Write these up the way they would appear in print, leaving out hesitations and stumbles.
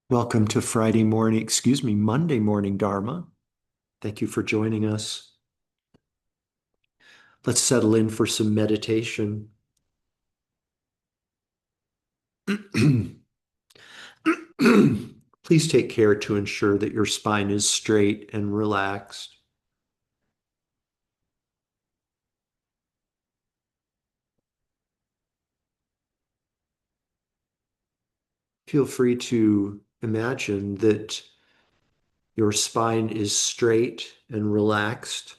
Welcome to Monday morning Dharma. Thank you for joining us. Let's settle in for some meditation. Please take care to ensure that your spine is straight and relaxed. Feel free to imagine that your spine is straight and relaxed,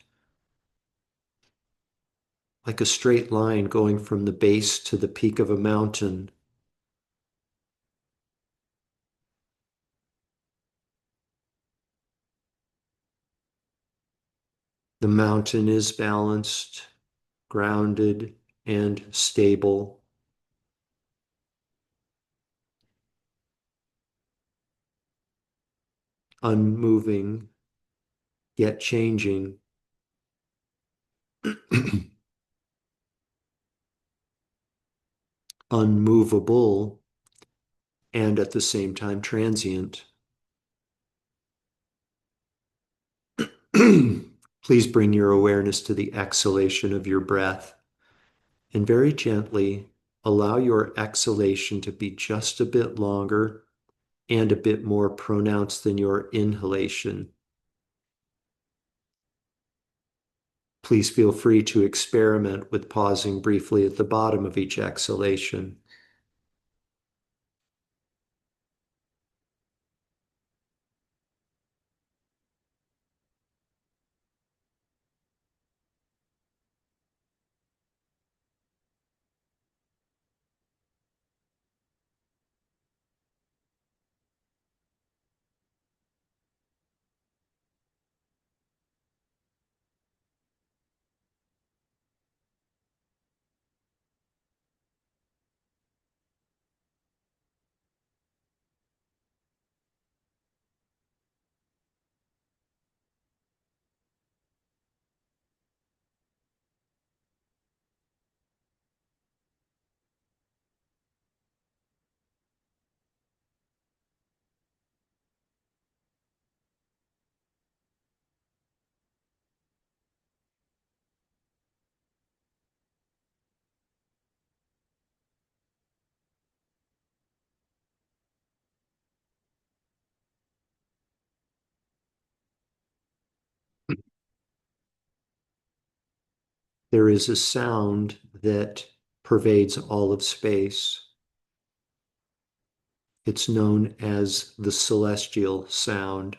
like a straight line going from the base to the peak of a mountain. The mountain is balanced, grounded, and stable. Unmoving, yet changing, unmovable, and at the same time transient. Please bring your awareness to the exhalation of your breath and very gently allow your exhalation to be just a bit longer and a bit more pronounced than your inhalation. Please feel free to experiment with pausing briefly at the bottom of each exhalation. There is a sound that pervades all of space. It's known as the celestial sound.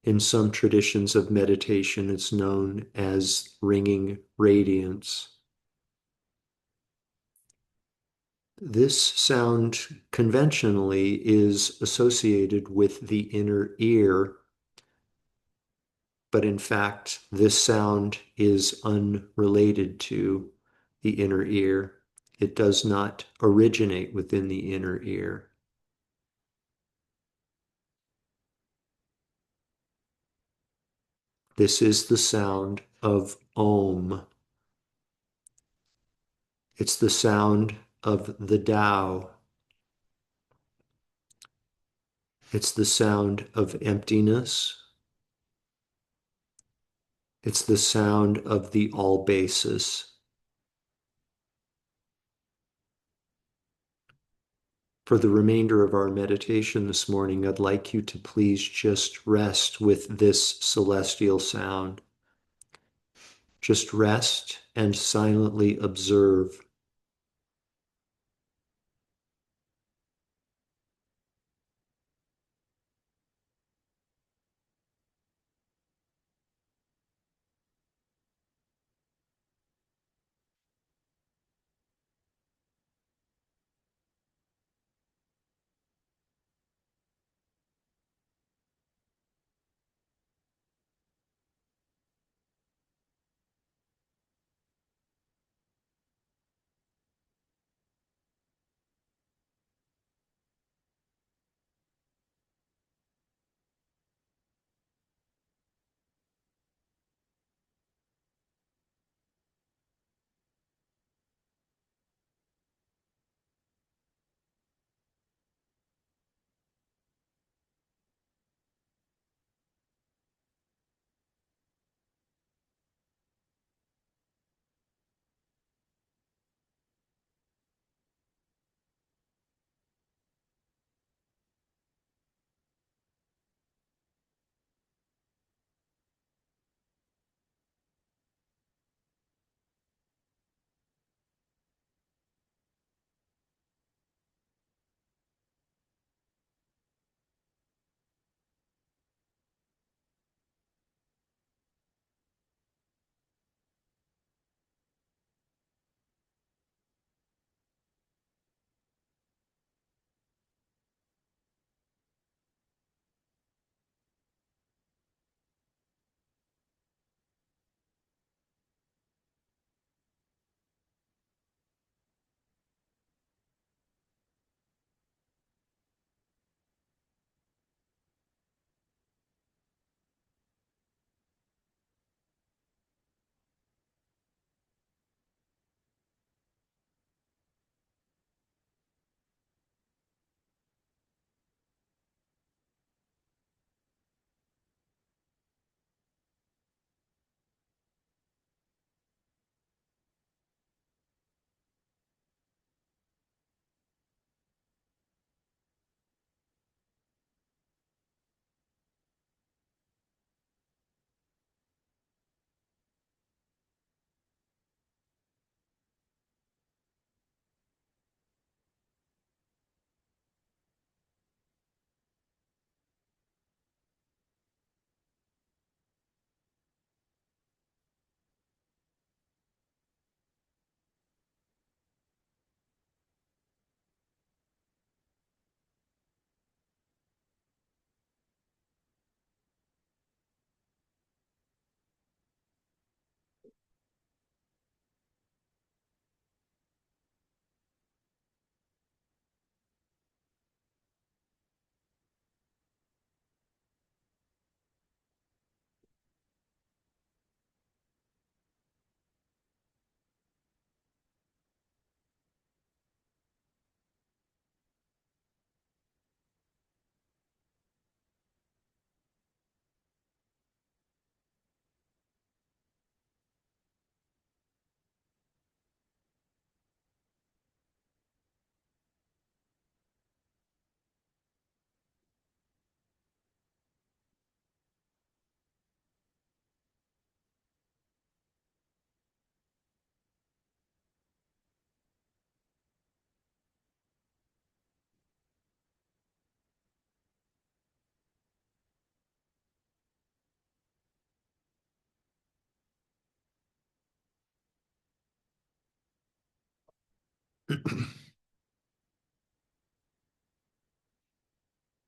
In some traditions of meditation, it's known as ringing radiance. This sound conventionally is associated with the inner ear, but in fact, this sound is unrelated to the inner ear. It does not originate within the inner ear. This is the sound of Om. It's the sound of the Tao. It's the sound of emptiness. It's the sound of the all basis. For the remainder of our meditation this morning, I'd like you to please just rest with this celestial sound. Just rest and silently observe.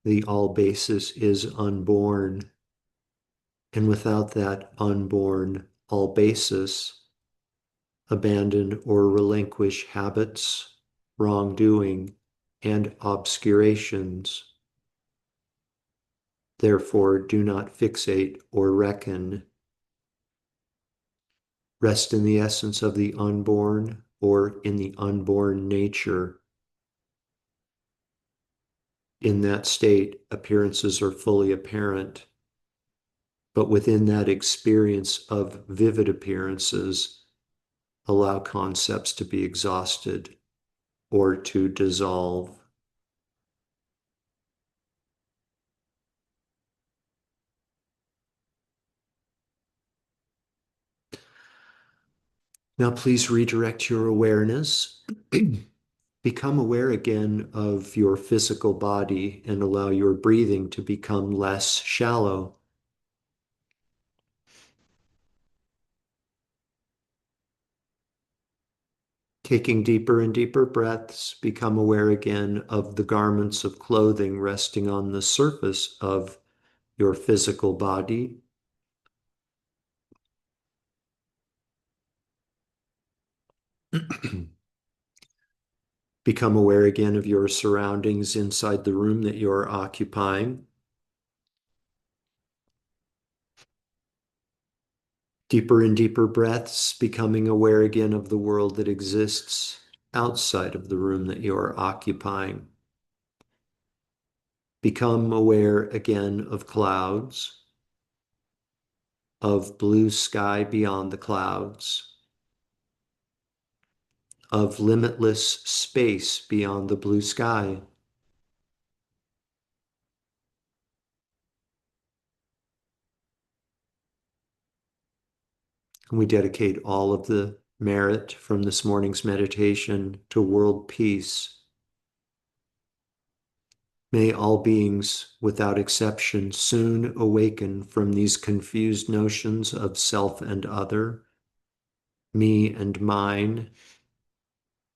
The all basis is unborn. And without that unborn all basis, abandon or relinquish habits, wrongdoing, and obscurations. Therefore, do not fixate or reckon. Rest in the essence of the unborn or in the unborn nature. In that state, appearances are fully apparent, but within that experience of vivid appearances, allow concepts to be exhausted or to dissolve. Now, please redirect your awareness. Become aware again of your physical body and allow your breathing to become less shallow. Taking deeper and deeper breaths, become aware again of the garments of clothing resting on the surface of your physical body. Become aware again of your surroundings inside the room that you're occupying. Deeper and deeper breaths, becoming aware again of the world that exists outside of the room that you're occupying. Become aware again of clouds, of blue sky beyond the clouds, of limitless space beyond the blue sky. And we dedicate all of the merit from this morning's meditation to world peace. May all beings, without exception, soon awaken from these confused notions of self and other, me and mine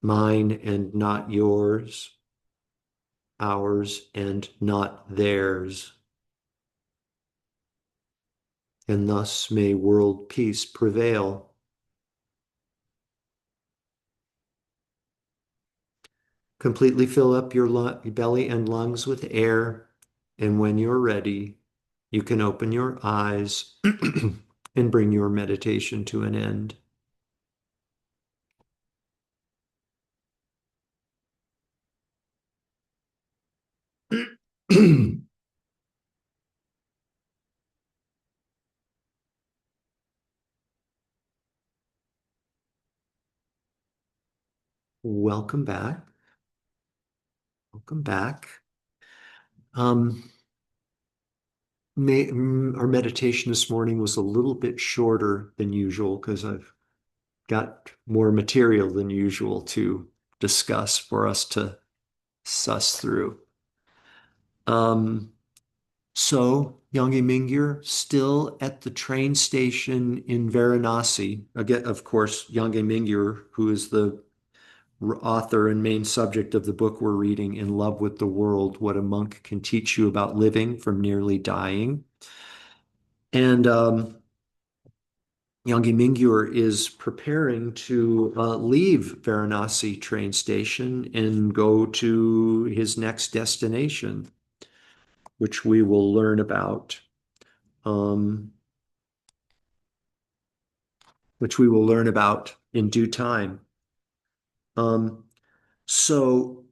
and not yours, ours and not theirs. And thus may world peace prevail. Completely fill up your belly and lungs with air, and when you're ready, you can open your eyes and bring your meditation to an end. Welcome back. Welcome back. Um, our meditation this morning was a little bit shorter than usual because I've got more material than usual to discuss for us to suss through. Um, so, Yangi Mingyur still at the train station in Varanasi. Again, of course, Yangi Mingyur, who is the author and main subject of the book we're reading, In Love with the World, What a Monk Can Teach You About Living from Nearly Dying. And Yangi Mingyur is preparing to leave Varanasi train station and go to his next destination, which we will learn about, um, in due time. Um, so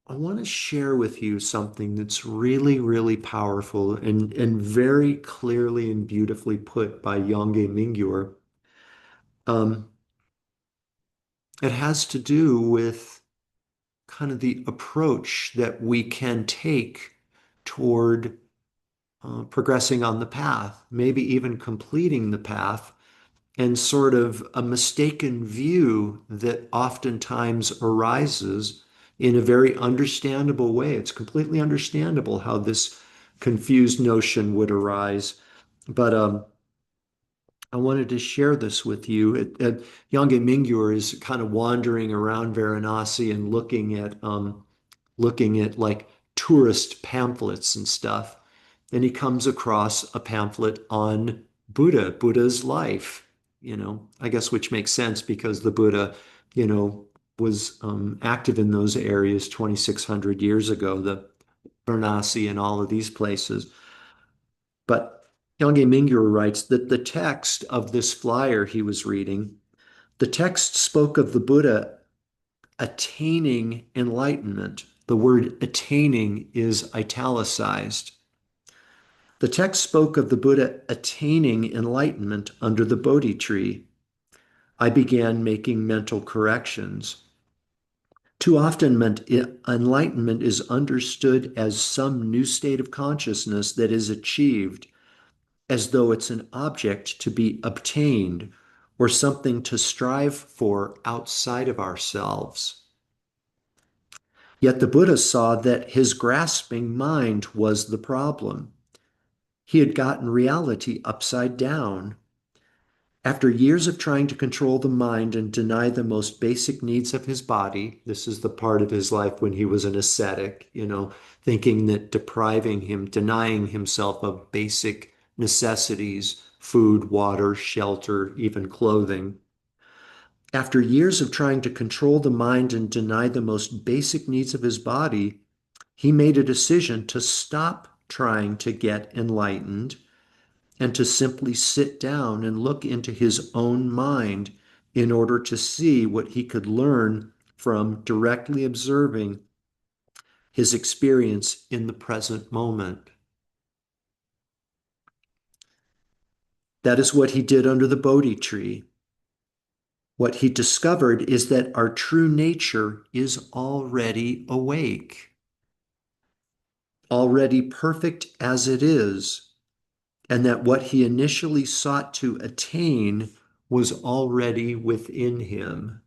I want to share with you something that's really, really powerful and very clearly and beautifully put by Yangi Mingyur. Um, it has to do with kind of the approach that we can take toward progressing on the path, maybe even completing the path, and sort of a mistaken view that oftentimes arises in a very understandable way. It's completely understandable how this confused notion would arise. But I wanted to share this with you. Yange Mingyur is kind of wandering around Varanasi and looking at like tourist pamphlets and stuff. And he comes across a pamphlet on Buddha's life, I guess, which makes sense because the Buddha, you know, was active in those areas 2,600 years ago, the Varanasi and all of these places. But Yange Mingyur writes that the text of this flyer he was reading, the text spoke of the Buddha attaining enlightenment. The word attaining is italicized. The text spoke of the Buddha attaining enlightenment under the Bodhi tree. I began making mental corrections. Too often, enlightenment is understood as some new state of consciousness that is achieved, as though it's an object to be obtained or something to strive for outside of ourselves. Yet the Buddha saw that his grasping mind was the problem. He had gotten reality upside down. After years of trying to control the mind and deny the most basic needs of his body, this is the part of his life when he was an ascetic, thinking that depriving him, denying himself of basic necessities, food, water, shelter, even clothing. After years of trying to control the mind and deny the most basic needs of his body, he made a decision to stop trying to get enlightened and to simply sit down and look into his own mind in order to see what he could learn from directly observing his experience in the present moment. That is what he did under the Bodhi tree. What he discovered is that our true nature is already awake, already perfect as it is, and that what he initially sought to attain was already within him.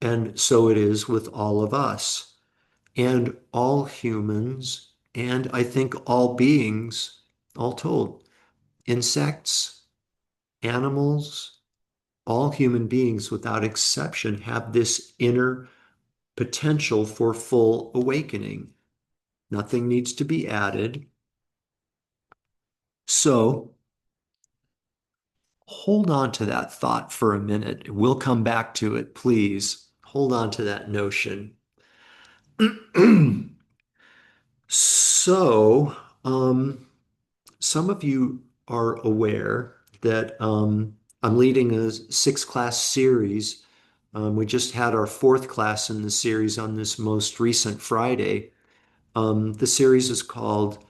And so it is with all of us and all humans, and I think all beings, all told, insects, animals, all human beings without exception have this inner potential for full awakening. Nothing needs to be added. So hold on to that thought for a minute. We'll come back to it, please. Hold on to that notion. So, some of you are aware that I'm leading a 6 class series. We just had our 4th class in the series on this most recent Friday. The series is called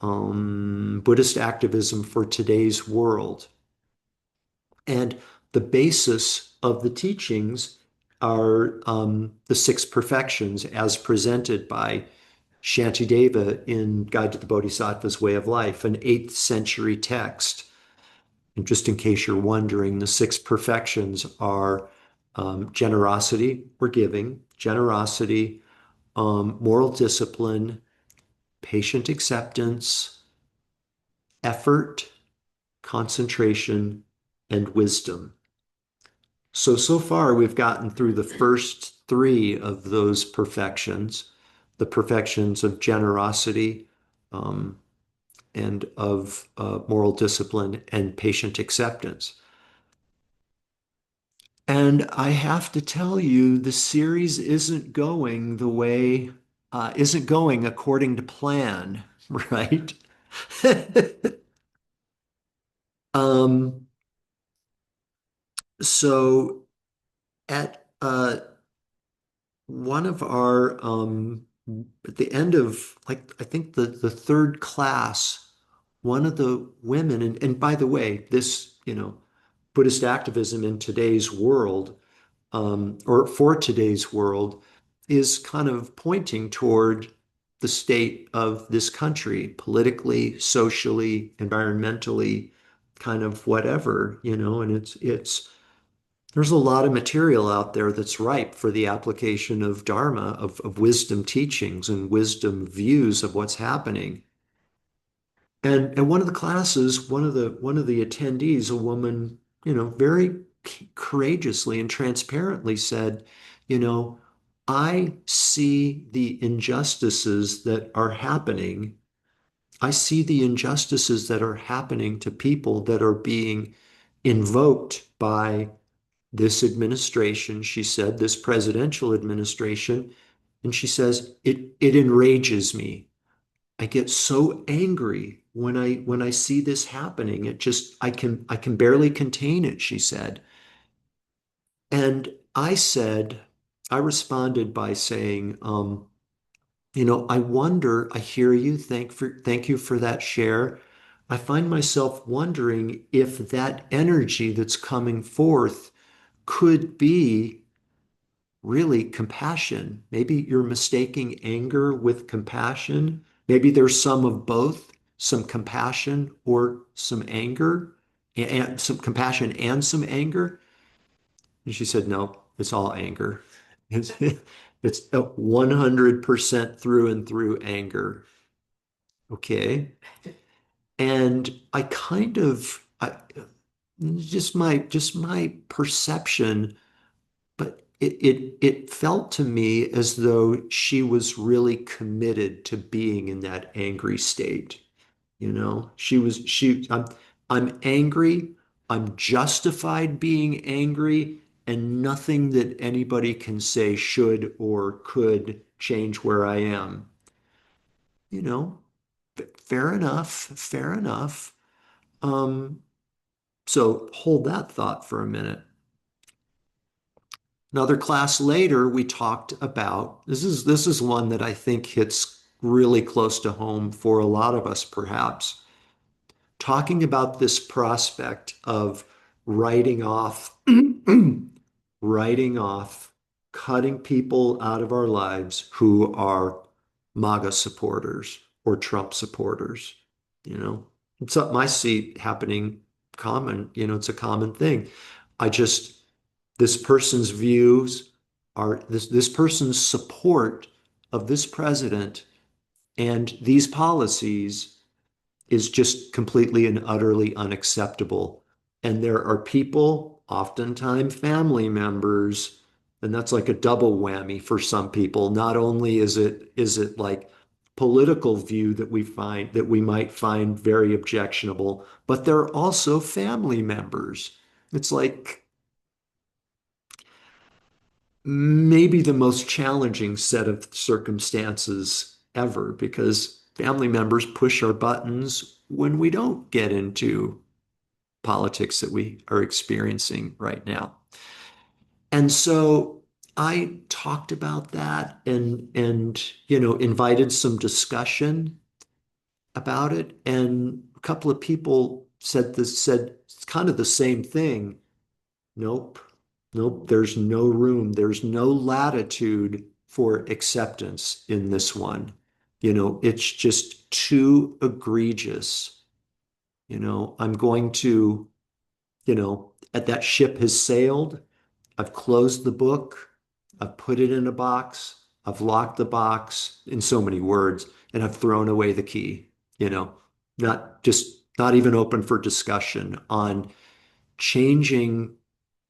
Buddhist Activism for Today's World. And the basis of the teachings are the 6 perfections as presented by Shantideva in Guide to the Bodhisattva's Way of Life, an 8th century text. And just in case you're wondering, the 6 perfections are generosity or giving, generosity, moral discipline, patient acceptance, effort, concentration, and wisdom. So far, we've gotten through the first 3 of those perfections, the perfections of generosity, and of moral discipline and patient acceptance. And I have to tell you, the series isn't going according to plan, right? Um, so at one of our at the end of like I think the 3rd class, one of the women, and by the way, this, Buddhist activism in today's world, or for today's world, is kind of pointing toward the state of this country, politically, socially, environmentally, kind of whatever, and it's there's a lot of material out there that's ripe for the application of Dharma, of wisdom teachings and wisdom views of what's happening. And one of the classes, one of the attendees, a woman, very courageously and transparently said, you know, I see the injustices that are happening. I see the injustices that are happening to people that are being invoked by this administration, she said, this presidential administration. And she says, it enrages me. I get so angry when I see this happening. It just I can barely contain it, she said. And I responded by saying, I wonder, I hear you. Thank you for that share. I find myself wondering if that energy that's coming forth could be really compassion. Maybe you're mistaking anger with compassion. Maybe there's some of both, some compassion or some anger, and some compassion and some anger. And she said, no, it's all anger. It's, it's a 100% through and through anger. Okay. And just my perception. But it felt to me as though she was really committed to being in that angry state. I'm angry. I'm justified being angry, and nothing that anybody can say should or could change where I am. You know, fair enough, fair enough. Um, so hold that thought for a minute. Another class later, we talked about this is one that I think hits really close to home for a lot of us, perhaps. Talking about this prospect of writing off, writing off, cutting people out of our lives who are MAGA supporters or Trump supporters. You know, it's something I see happening common, it's a common thing. I just this person's views are this person's support of this president and these policies is just completely and utterly unacceptable. And there are people, oftentimes family members, and that's like a double whammy for some people. Not only is it like political view that we might find very objectionable, but they're also family members. It's like maybe the most challenging set of circumstances ever because family members push our buttons when we don't get into politics that we are experiencing right now. And so I talked about that and invited some discussion about it, and a couple of people said kind of the same thing. Nope. Nope. There's no room. There's no latitude for acceptance in this one. It's just too egregious. I'm going to, at that ship has sailed. I've closed the book. I've put it in a box. I've locked the box in so many words, and I've thrown away the key, you know, not even open for discussion on changing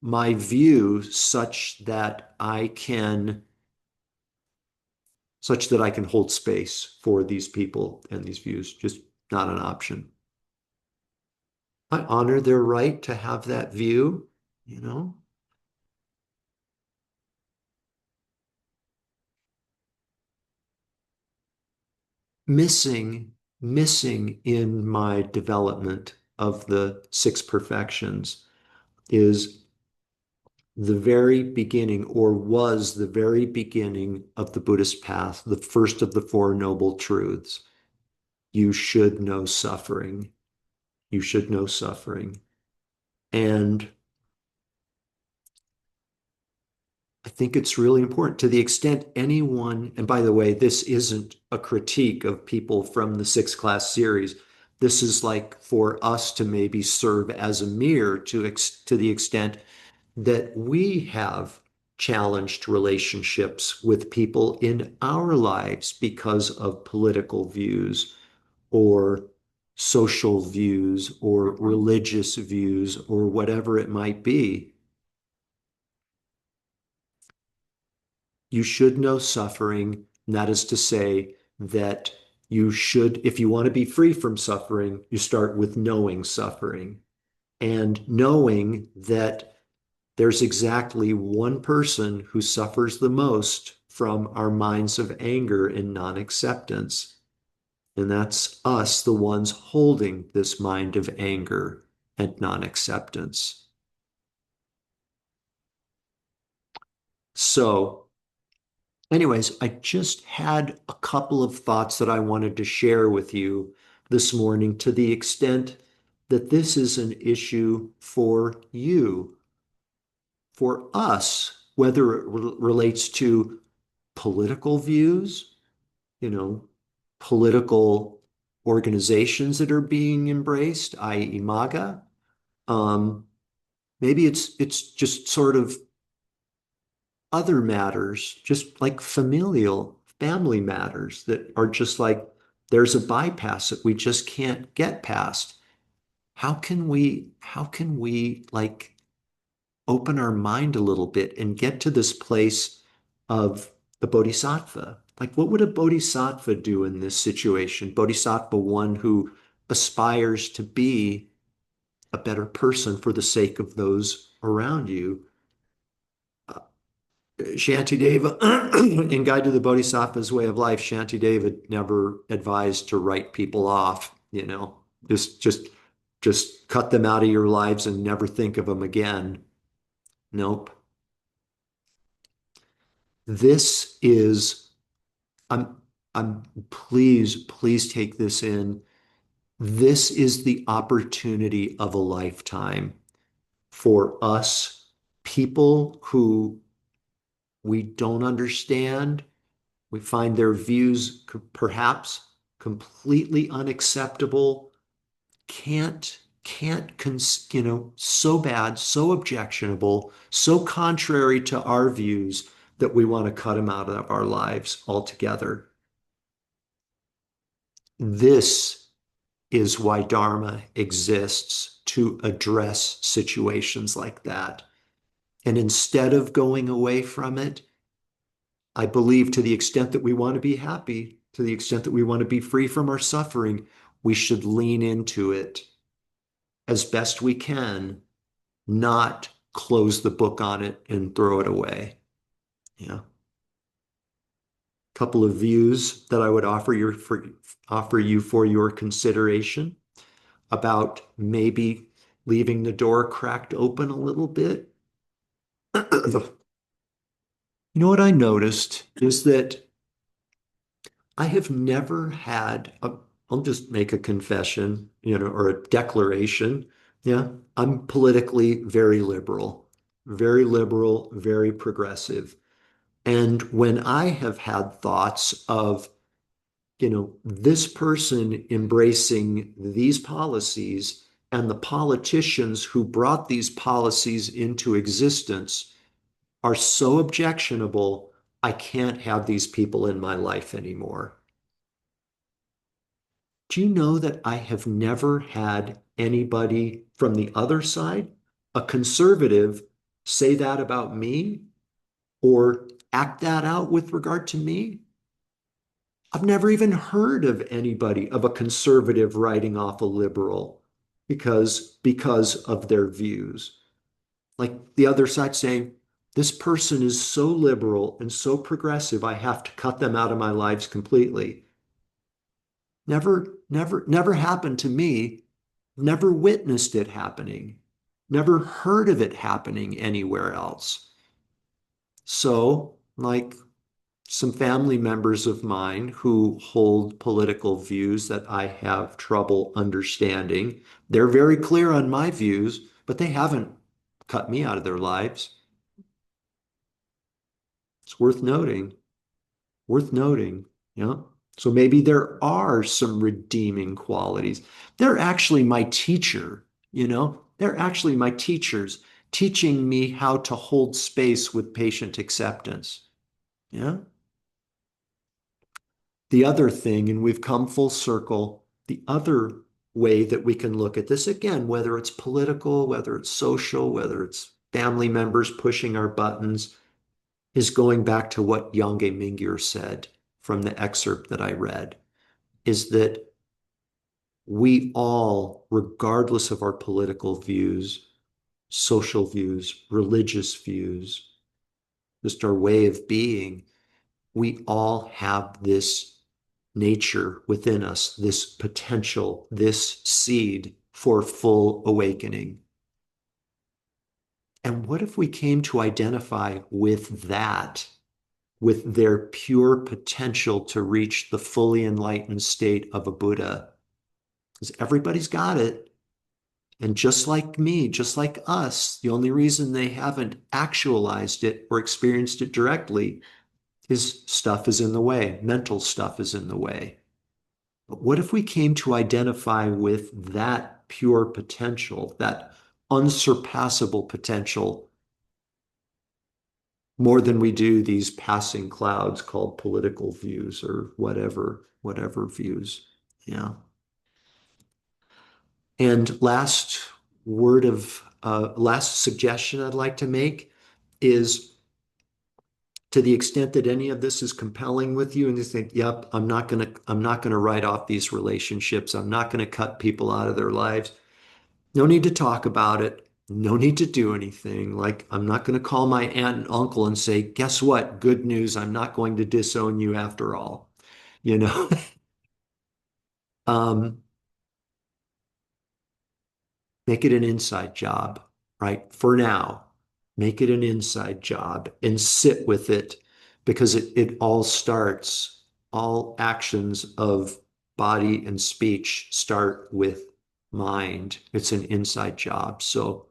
my view such that I can hold space for these people and these views. Just not an option. I honor their right to have that view, you know. Missing in my development of the six perfections is the very beginning, or was the very beginning of the Buddhist path, the first of the Four Noble Truths. You should know suffering. You should know suffering. And I think it's really important to the extent anyone, and by the way, this isn't a critique of people from the six class series. This is like for us to maybe serve as a mirror to the extent that we have challenged relationships with people in our lives because of political views or social views or religious views or whatever it might be. You should know suffering. And that is to say that you should, if you want to be free from suffering, you start with knowing suffering and knowing that there's exactly one person who suffers the most from our minds of anger and non-acceptance. And that's us, the ones holding this mind of anger and non-acceptance. So, anyways, I just had a couple of thoughts that I wanted to share with you this morning to the extent that this is an issue for you, for us, whether it relates to political views, you know, political organizations that are being embraced, i.e. MAGA. Um, Maybe it's just sort of other matters, just like familial, family matters that are just like there's a bypass that we just can't get past. How can we like open our mind a little bit and get to this place of the bodhisattva? Like, what would a bodhisattva do in this situation? Bodhisattva, one who aspires to be a better person for the sake of those around you. Shantideva, in Guide to the Bodhisattva's Way of Life, Shantideva never advised to write people off, just just just cut them out of your lives and never think of them again. Nope. This is, I'm I'm please take this in. This is the opportunity of a lifetime for us, people who we don't understand. We find their views perhaps completely unacceptable, can't so bad, so objectionable, so contrary to our views that we want to cut them out of our lives altogether. This is why Dharma exists, to address situations like that. And instead of going away from it, I believe to the extent that we want to be happy, to the extent that we want to be free from our suffering, we should lean into it as best we can, not close the book on it and throw it away. Yeah. Couple of views that I would offer you for your consideration about maybe leaving the door cracked open a little bit. You know what I noticed is that I have never had I'll just make a confession, or a declaration. Yeah, I'm politically very liberal, very progressive. And when I have had thoughts of, this person embracing these policies and the politicians who brought these policies into existence are so objectionable, I can't have these people in my life anymore. Do you know that I have never had anybody from the other side, a conservative, say that about me or act that out with regard to me? I've never even heard of anybody, of a conservative writing off a liberal because of their views. Like the other side saying, this person is so liberal and so progressive, I have to cut them out of my lives completely. Never happened to me. Never witnessed it happening. Never heard of it happening anywhere else. So, like some family members of mine who hold political views that I have trouble understanding, they're very clear on my views, but they haven't cut me out of their lives. It's worth noting. Worth noting. Yeah. So maybe there are some redeeming qualities. They're actually my teacher, They're actually my teachers teaching me how to hold space with patient acceptance. Yeah. The other thing, and we've come full circle, the other way that we can look at this again, whether it's political, whether it's social, whether it's family members pushing our buttons, is going back to what Yange Mingyur said from the excerpt that I read, is that we all, regardless of our political views, social views, religious views, just our way of being, we all have this nature within us, this potential, this seed for full awakening. And what if we came to identify with that, with their pure potential to reach the fully enlightened state of a Buddha? Because everybody's got it. And just like me, just like us, the only reason they haven't actualized it or experienced it directly is stuff is in the way, mental stuff is in the way. But what if we came to identify with that pure potential, that unsurpassable potential, more than we do these passing clouds called political views or whatever views? Yeah. And last suggestion I'd like to make is, to the extent that any of this is compelling with you and you think, yep, I'm not gonna write off these relationships. I'm not gonna cut people out of their lives. No need to talk about it. No need to do anything. Like, I'm not going to call my aunt and uncle and say, guess what? Good news. I'm not going to disown you after all. You know, um, make it an inside job, right? For now, make it an inside job and sit with it, because it all starts, all actions of body and speech start with mind. It's an inside job. So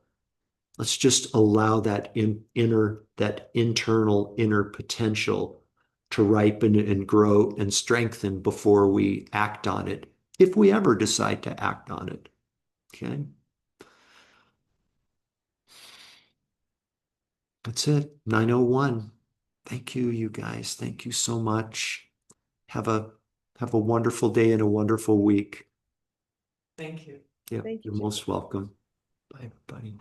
let's just allow that internal inner potential to ripen and grow and strengthen before we act on it, if we ever decide to act on it. Okay. That's it. 9:01. Thank you, you guys. Thank you so much. Have a have a wonderful day and a wonderful week. Thank you. Yeah, Thank you, you're Jim. most welcome. Bye, everybody.